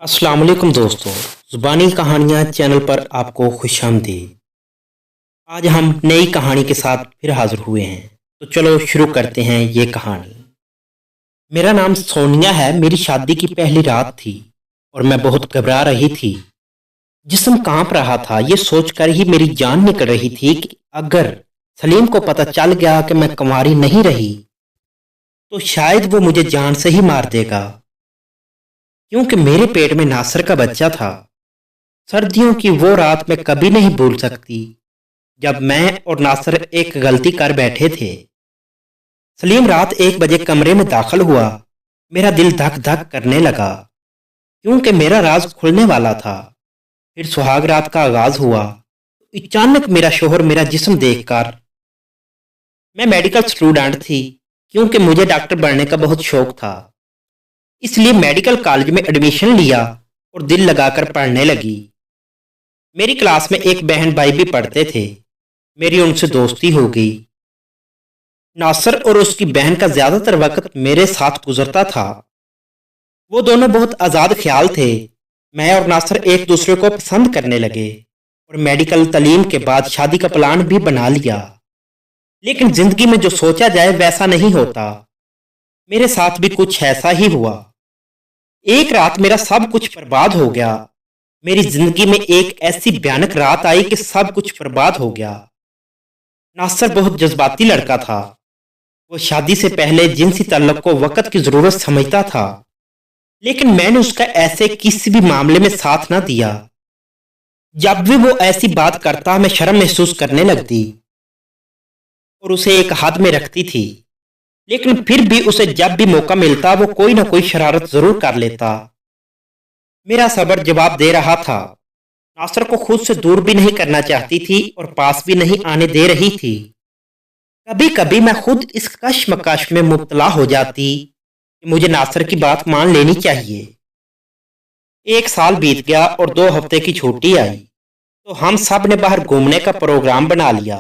अस्सलाम वालेकुम दोस्तों, ज़ुबानी कहानियाँ चैनल पर आपको खुशामदीद। आज हम नई कहानी के साथ फिर हाज़िर हुए हैं, तो चलो शुरू करते हैं ये कहानी। मेरा नाम सोनिया है। मेरी शादी की पहली रात थी और मैं बहुत घबरा रही थी। जिस्म कांप रहा था। ये सोचकर ही मेरी जान निकल रही थी कि अगर सलीम को पता चल गया कि मैं कुंवारी नहीं रही, तो शायद वो मुझे जान से ही मार देगा, क्योंकि मेरे पेट में नासिर का बच्चा था। सर्दियों की वो रात मैं कभी नहीं भूल सकती, जब मैं और नासिर एक गलती कर बैठे थे। सलीम रात 1 बजे कमरे में दाखिल हुआ। मेरा दिल धक धक करने लगा, क्योंकि मेरा राज खुलने वाला था। फिर सुहाग रात का आगाज हुआ। अचानक मेरा शोहर मेरा जिस्म देखकर, मैं मेडिकल स्टूडेंट थी, क्योंकि मुझे डॉक्टर बनने का बहुत शौक था, इसलिए मेडिकल कॉलेज में एडमिशन लिया और दिल लगाकर पढ़ने लगी। मेरी क्लास में एक बहन भाई भी पढ़ते थे। मेरी उनसे दोस्ती हो गई। नासिर और उसकी बहन का ज्यादातर वक्त मेरे साथ गुजरता था। वो दोनों बहुत आज़ाद ख्याल थे। मैं और नासिर एक दूसरे को पसंद करने लगे और मेडिकल तालीम के बाद शादी का प्लान भी बना लिया। लेकिन जिंदगी में जो सोचा जाए वैसा नहीं होता। मेरे साथ भी कुछ ऐसा ही हुआ। एक रात मेरा सब कुछ बर्बाद हो गया। मेरी जिंदगी में एक ऐसी भयानक रात आई कि सब कुछ बर्बाद हो गया। नासिर बहुत जज्बाती लड़का था। वो शादी से पहले जिनसी ताल्लुक को वक्त की जरूरत समझता था, लेकिन मैंने उसका ऐसे किसी भी मामले में साथ ना दिया। जब भी वो ऐसी बात करता, मैं शर्म महसूस करने लगती और उसे एक हद में रखती थी। लेकिन फिर भी उसे जब भी मौका मिलता, वो कोई ना कोई शरारत जरूर कर लेता। मेरा सब्र जवाब दे रहा था। नासिर को खुद से दूर भी नहीं करना चाहती थी और पास भी नहीं आने दे रही थी। कभी कभी मैं खुद इस कश्मकश में मुब्तला हो जाती कि मुझे नासिर की बात मान लेनी चाहिए। 1 साल बीत गया और 2 हफ्ते की छुट्टी आई, तो हम सब ने बाहर घूमने का प्रोग्राम बना लिया।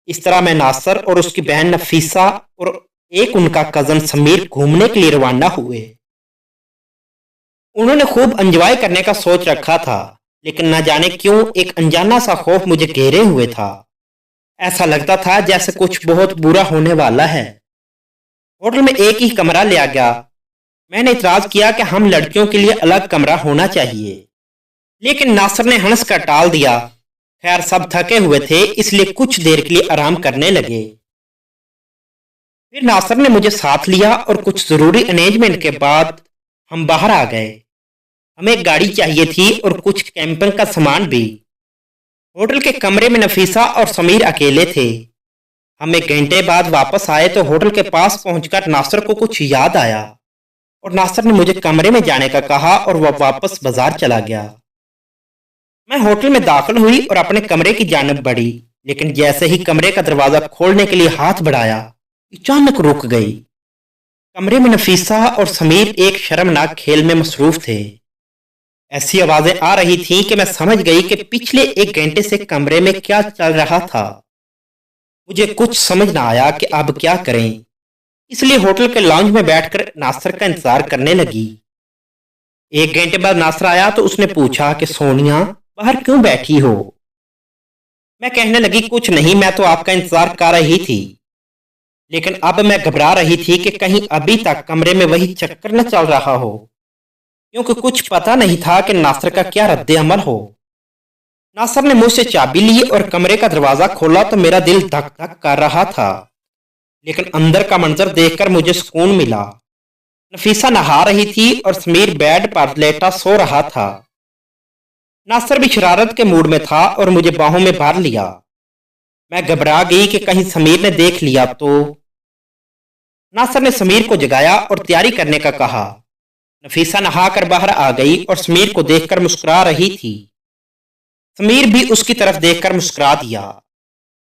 इस तरह मैं, नासिर और उसकी बहन नफीसा और एक उनका कजन समीर घूमने के लिए रवाना हुए। उन्होंने खूब एंजॉय करने का सोच रखा था, लेकिन न जाने क्यों एक अनजाना सा खौफ मुझे घेरे हुए था। ऐसा लगता था जैसे कुछ बहुत बुरा होने वाला है। होटल में एक ही कमरा लिया गया। मैंने इतराज किया कि हम लड़कियों के लिए अलग कमरा होना चाहिए, लेकिन नासिर ने हंस कर टाल दिया। खैर, सब थके हुए थे, इसलिए कुछ देर के लिए आराम करने लगे। फिर नासिर ने मुझे साथ लिया और कुछ जरूरी अरेंजमेंट के बाद हम बाहर आ गए। हमें गाड़ी चाहिए थी और कुछ कैंपिंग का सामान भी। होटल के कमरे में नफीसा और समीर अकेले थे। हम 1 घंटे बाद वापस आए तो होटल के पास पहुंचकर नासिर को कुछ याद आया और नासिर ने मुझे कमरे में जाने का कहा और वह वापस बाजार चला गया। मैं होटल में दाखिल हुई और अपने कमरे की जानिब बढ़ी, लेकिन जैसे ही कमरे का दरवाजा खोलने के लिए हाथ बढ़ाया, अचानक रुक गई। कमरे में नफीसा और समीर एक शर्मनाक खेल में मसरूफ थे। ऐसी आवाजें आ रही थीं कि मैं समझ गई कि पिछले 1 घंटे से कमरे में क्या चल रहा था। मुझे कुछ समझ ना आया कि अब क्या करें, इसलिए होटल के लॉन्ज में बैठकर नासिर का इंतजार करने लगी। 1 घंटे बाद नासिर आया तो उसने पूछा कि सोनिया, बाहर क्यों बैठी हो? मैं कहने लगी, कुछ नहीं, मैं तो आपका इंतजार कर रही थी। लेकिन अब मैं घबरा रही थी कि कहीं अभी तक कमरे में वही चक्कर न चल रहा हो, क्योंकि कुछ पता नहीं था कि नासिर का क्या रद्द अमल हो। नासिर ने मुझसे चाबी ली और कमरे का दरवाजा खोला तो मेरा दिल धक धक कर रहा था, लेकिन अंदर का मंजर देखकर मुझे सुकून मिला। नफीसा नहा रही थी और समीर बेड पर लेटा सो रहा था। नासिर भी शरारत के मूड में था और मुझे बाहों में भर लिया। मैं घबरा गई कि कहीं समीर ने देख लिया तो। नासिर ने समीर को जगाया और तैयारी करने का कहा। नफीसा नहाकर बाहर आ गई और समीर को देखकर मुस्कुरा रही थी। समीर भी उसकी तरफ देखकर मुस्कुरा दिया।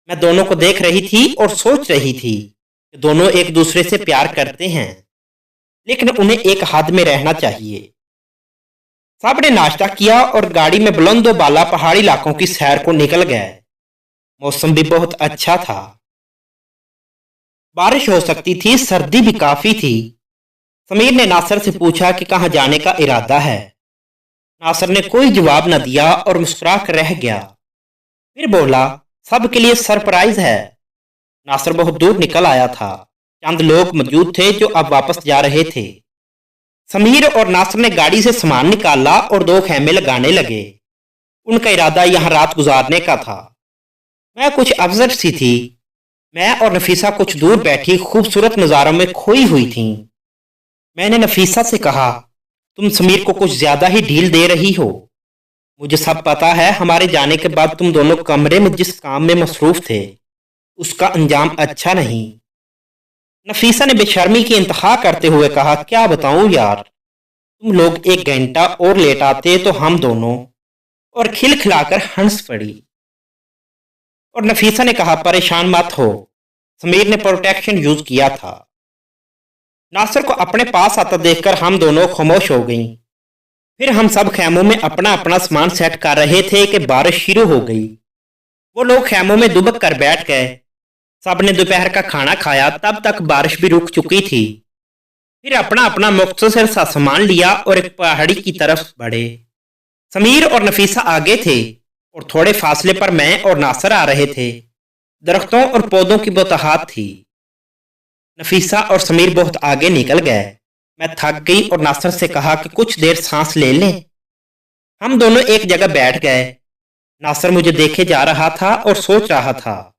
मैं दोनों को देख रही थी और सोच रही थी कि दोनों एक दूसरे से प्यार करते हैं, लेकिन उन्हें एक हद में रहना चाहिए। सब ने नाश्ता किया और गाड़ी में बुलंदो बाला पहाड़ी इलाकों की सैर को निकल गए। मौसम भी बहुत अच्छा था। बारिश हो सकती थी, सर्दी भी काफी थी। समीर ने नासिर से पूछा कि कहाँ जाने का इरादा है। नासिर ने कोई जवाब न दिया और मुस्कुरा कर रह गया। फिर बोला, सबके लिए सरप्राइज है। नासिर बहुत दूर निकल आया था। चंद लोग मौजूद थे जो अब वापस जा रहे थे। समीर और नासिर ने गाड़ी से सामान निकाला और 2 खेमे लगाने लगे। उनका इरादा यहाँ रात गुजारने का था। मैं कुछ अवजर सी थी। मैं और नफीसा कुछ दूर बैठी खूबसूरत नज़ारों में खोई हुई थीं। मैंने नफीसा से कहा, तुम समीर को कुछ ज्यादा ही ढील दे रही हो। मुझे सब पता है, हमारे जाने के बाद तुम दोनों कमरे में जिस काम में मसरूफ थे उसका अंजाम अच्छा नहीं। नफीसा ने बेशर्मी की इंतहा करते हुए कहा, क्या बताऊं यार, तुम लोग 1 घंटा और लेट आते तो हम दोनों, और खिलखिलाकर हंस पड़ी। और नफीसा ने कहा, परेशान मत हो, समीर ने प्रोटेक्शन यूज किया था। नासिर को अपने पास आता देखकर हम दोनों खामोश हो गईं। फिर हम सब खैमों में अपना अपना सामान सेट कर रहे थे कि बारिश शुरू हो गई। वो लोग खैमों में दुबक कर बैठ गए। सब ने दोपहर का खाना खाया, तब तक बारिश भी रुक चुकी थी। फिर अपना अपना मुख्तसर सा सामान लिया और एक पहाड़ी की तरफ बढ़े। समीर और नफीसा आगे थे और थोड़े फासले पर मैं और नासिर आ रहे थे। दरख्तों और पौधों की बहुतायत थी। नफीसा और समीर बहुत आगे निकल गए। मैं थक गई और नासिर से कहा कि कुछ देर सांस ले लें। हम दोनों एक जगह बैठ गए। नासिर मुझे देखे जा रहा था और सोच रहा था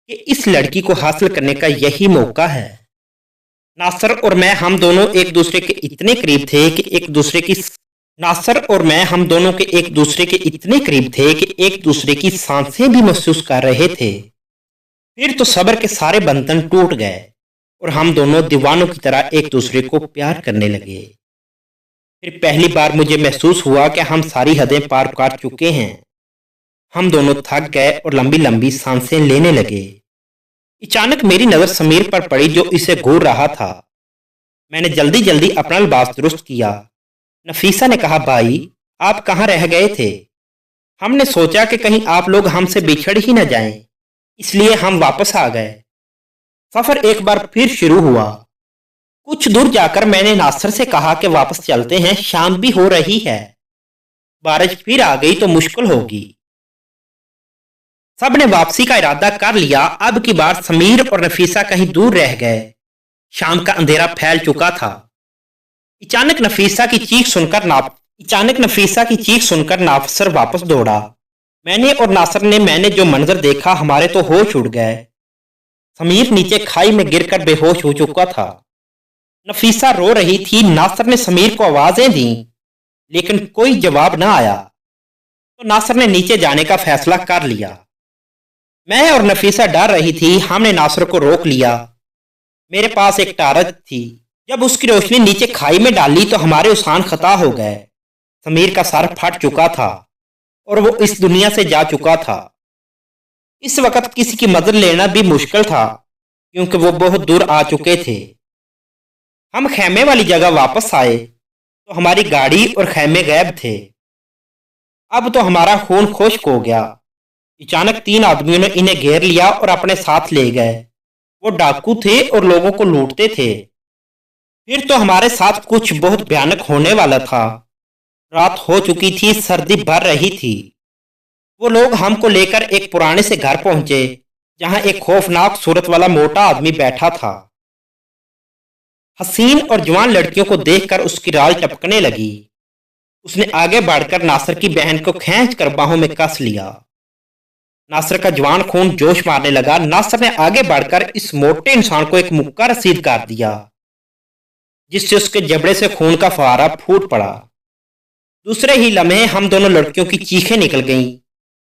कि इस लड़की को हासिल करने का यही मौका है। नासिर और मैं हम दोनों एक दूसरे के इतने करीब थे कि एक दूसरे की नासिर और मैं हम दोनों के एक दूसरे के इतने करीब थे कि एक दूसरे की सांसें भी महसूस कर रहे थे। फिर तो सब्र के सारे बंधन टूट गए और हम दोनों दीवानों की तरह एक दूसरे को प्यार करने लगे। फिर पहली बार मुझे महसूस हुआ कि हम सारी हदें पार कर चुके हैं। हम दोनों थक गए और लंबी लंबी सांसें लेने लगे। अचानक मेरी नज़र समीर पर पड़ी जो इसे घूर रहा था। मैंने जल्दी जल्दी अपना लिबास दुरुस्त किया। नफीसा ने कहा, भाई आप कहाँ रह गए थे? हमने सोचा कि कहीं आप लोग हमसे बिछड़ ही न जाएं, इसलिए हम वापस आ गए। सफर एक बार फिर शुरू हुआ। कुछ दूर जाकर मैंने नासिर से कहा कि वापस चलते हैं, शाम भी हो रही है, बारिश फिर आ गई तो मुश्किल होगी। सब ने वापसी का इरादा कर लिया। अब की बार समीर और नफीसा कहीं दूर रह गए। शाम का अंधेरा फैल चुका था। अचानक नफीसा की चीख सुनकर नासिर वापस दौड़ा। मैंने जो मंजर देखा, हमारे तो होश उड़ गए। समीर नीचे खाई में गिरकर बेहोश हो चुका था। नफीसा रो रही थी। नासिर ने समीर को आवाजें दी लेकिन कोई जवाब न आया, तो नासिर ने नीचे जाने का फैसला कर लिया। मैं और नफीसा डर रही थी। हमने नासिर को रोक लिया। मेरे पास एक टारच थी। जब उसकी रोशनी नीचे खाई में डाली तो हमारे उसान खता हो गए। समीर का सर फट चुका था और वो इस दुनिया से जा चुका था। इस वक्त किसी की मदद लेना भी मुश्किल था क्योंकि वो बहुत दूर आ चुके थे। हम खैमे वाली जगह वापस आए तो हमारी गाड़ी और खैमे गायब थे। अब तो हमारा खून खुश्क हो गया। अचानक 3 आदमियों ने इन्हें घेर लिया और अपने साथ ले गए। वो डाकू थे और लोगों को लूटते थे। फिर तो हमारे साथ कुछ बहुत भयानक होने वाला था। रात हो चुकी थी, सर्दी भर रही थी। वो लोग हमको लेकर एक पुराने से घर पहुंचे जहां एक खौफनाक सूरत वाला मोटा आदमी बैठा था। हसीन और जवान लड़कियों को देखकर उसकी राल टपकने लगी। उसने आगे बढ़कर नासिर की बहन को खींच कर बाहों में कस लिया। नासिर का जवान खून जोश मारने लगा। नासिर ने आगे बढ़कर इस मोटे इंसान को एक मुक्का रसीद कर दिया जिससे उसके जबड़े से खून का फुहारा फूट पड़ा। दूसरे ही लम्हे हम दोनों लड़कियों की चीखें निकल गईं।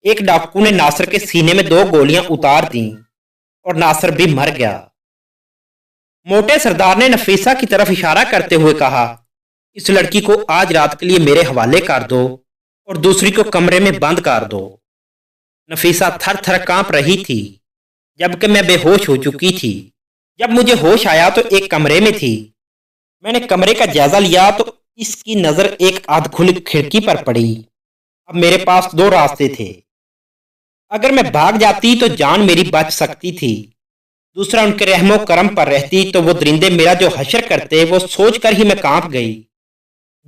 एक डाकू ने नासिर के सीने में 2 गोलियां उतार दी और नासिर भी मर गया। मोटे सरदार ने नफीसा की तरफ इशारा करते हुए कहा, इस लड़की को आज रात के लिए मेरे हवाले कर दो और दूसरी को कमरे में बंद कर दो। नफीसा थर थर कांप रही थी जबकि मैं बेहोश हो चुकी थी। जब मुझे होश आया तो एक कमरे में थी। मैंने कमरे का जायजा लिया तो इसकी नजर एक आधखुली खिड़की पर पड़ी। अब मेरे पास 2 रास्ते थे। अगर मैं भाग जाती तो जान मेरी बच सकती थी, दूसरा उनके रहमो करम पर रहती तो वो दरिंदे मेरा जो हशर करते, वो सोचकर ही मैं कांप गई।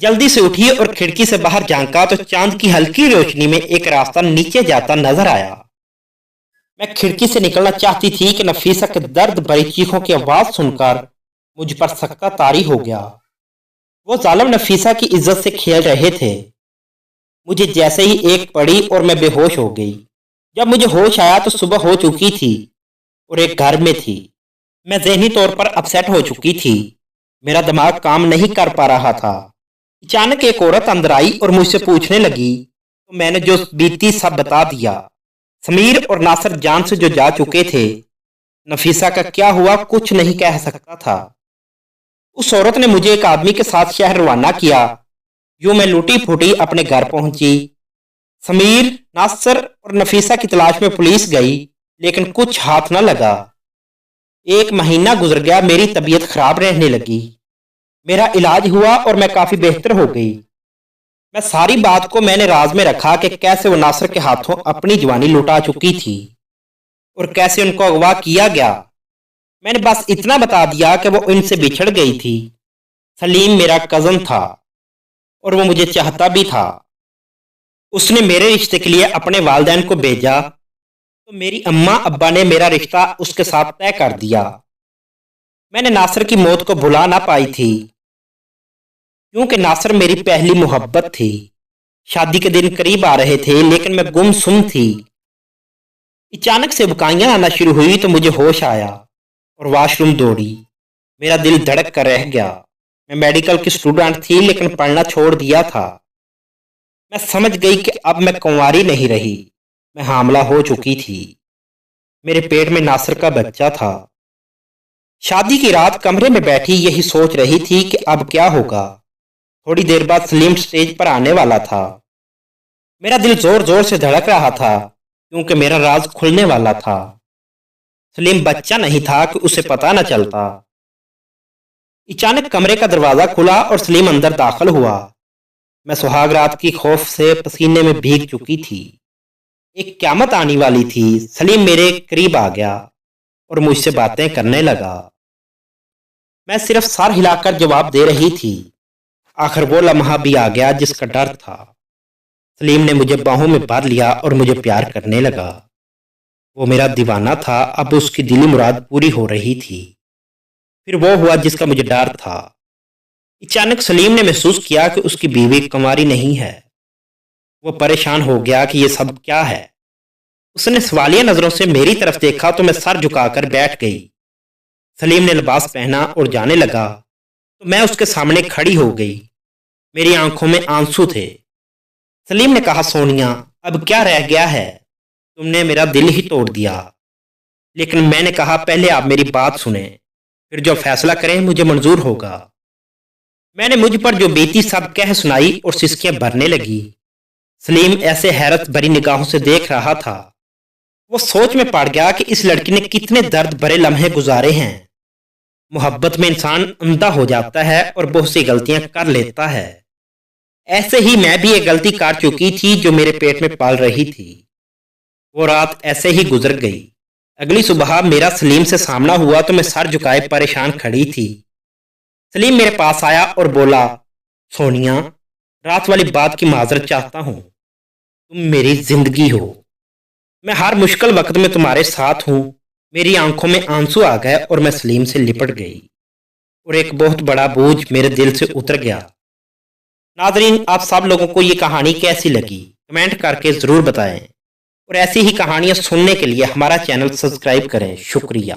जल्दी से उठी और खिड़की से बाहर झांका तो चांद की हल्की रोशनी में एक रास्ता नीचे जाता नजर आया। मैं खिड़की से निकलना चाहती थी कि नफीसा के दर्द भरी चीखों की आवाज सुनकर मुझ पर सक्का तारी हो गया। वो जालिम नफीसा की इज्जत से खेल रहे थे। मुझे जैसे ही एक पड़ी और मैं बेहोश हो गई। जब मुझे होश आया तो सुबह हो चुकी थी और एक घर में थी। मैं ज़हनी तौर पर अपसेट हो चुकी थी। मेरा दिमाग काम नहीं कर पा रहा था। अचानक एक औरत अंदर आई और मुझसे पूछने लगी तो मैंने जो बीती सब बता दिया। समीर और नासिर जान से जो जा चुके थे, नफीसा का क्या हुआ कुछ नहीं कह सकता था। उस औरत ने मुझे एक आदमी के साथ शहर रवाना किया। यूं मैं लूटी फूटी अपने घर पहुंची। समीर, नासिर और नफीसा की तलाश में पुलिस गई, लेकिन कुछ हाथ न लगा। एक महीना गुजर गया। मेरी तबीयत खराब रहने लगी। मेरा इलाज हुआ और मैं काफी बेहतर हो गई। मैं सारी बात को मैंने राज में रखा कि कैसे वो नासिर के हाथों अपनी जवानी लुटा चुकी थी और कैसे उनको अगवा किया गया। मैंने बस इतना बता दिया कि वो इनसे बिछड़ गई थी। सलीम मेरा कजन था और वो मुझे चाहता भी था। उसने मेरे रिश्ते के लिए अपने वालिदैन को भेजा तो मेरी अम्मा अब्बा ने मेरा रिश्ता उसके साथ तय कर दिया। मैंने नासिर की मौत को भुला ना पाई थी, क्योंकि नासिर मेरी पहली मोहब्बत थी। शादी के दिन करीब आ रहे थे, लेकिन मैं गुमसुम थी। अचानक से बुकाइयां आना शुरू हुई तो मुझे होश आया और वॉशरूम दौड़ी। मेरा दिल धड़क कर रह गया। मैं मेडिकल की स्टूडेंट थी, लेकिन पढ़ना छोड़ दिया था। मैं समझ गई कि अब मैं कुंवारी नहीं रही, मैं हामला हो चुकी थी। मेरे पेट में नासिर का बच्चा था। शादी की रात कमरे में बैठी यही सोच रही थी कि अब क्या होगा। थोड़ी देर बाद सलीम स्टेज पर आने वाला था। मेरा दिल जोर जोर से धड़क रहा था, क्योंकि मेरा राज खुलने वाला था। सलीम बच्चा नहीं था कि उसे पता न चलता। अचानक कमरे का दरवाजा खुला और सलीम अंदर दाखिल हुआ। मैं सुहाग रात की खौफ से पसीने में भीग चुकी थी। एक क़यामत आने वाली थी। सलीम मेरे करीब आ गया और मुझसे बातें करने लगा। मैं सिर्फ सर हिलाकर जवाब दे रही थी। आखिर वो लम्हा भी आ गया जिसका डर था। सलीम ने मुझे बाहों में भर लिया और मुझे प्यार करने लगा। वो मेरा दीवाना था। अब उसकी दिली मुराद पूरी हो रही थी। फिर वो हुआ जिसका मुझे डर था। अचानक सलीम ने महसूस किया कि उसकी बीवी कुंवारी नहीं है। वो परेशान हो गया कि ये सब क्या है। उसने सवालिया नजरों से मेरी तरफ देखा तो मैं सर झुकाकर बैठ गई। सलीम ने लिबास पहना और जाने लगा तो मैं उसके सामने खड़ी हो गई। मेरी आंखों में आंसू थे। सलीम ने कहा, सोनिया, अब क्या रह गया है? तुमने मेरा दिल ही तोड़ दिया। लेकिन मैंने कहा, पहले आप मेरी बात सुने, फिर जो फैसला करें मुझे मंजूर होगा। मैंने मुझ पर जो बीती सब कह सुनाई और सिसकियां भरने लगी। सलीम ऐसे हैरत भरी निगाहों से देख रहा था। वो सोच में पड़ गया कि इस लड़की ने कितने दर्द भरे लम्हे गुजारे हैं। मोहब्बत में इंसान अंधा हो जाता है और बहुत सी गलतियां कर लेता है। ऐसे ही मैं भी एक गलती कर चुकी थी जो मेरे पेट में पल रही थी। वो रात ऐसे ही गुजर गई। अगली सुबह मेरा सलीम से सामना हुआ तो मैं सर झुकाए परेशान खड़ी थी। सलीम मेरे पास आया और बोला, सोनिया, रात वाली बात की माजरत चाहता हूँ। तुम मेरी जिंदगी हो। मैं हर मुश्किल वक्त में तुम्हारे साथ हूँ। मेरी आंखों में आंसू आ गए और मैं सलीम से लिपट गई और एक बहुत बड़ा बोझ मेरे दिल से उतर गया। नाज़रीन, आप सब लोगों को ये कहानी कैसी लगी कमेंट करके ज़रूर बताएं और ऐसी ही कहानियाँ सुनने के लिए हमारा चैनल सब्सक्राइब करें। शुक्रिया।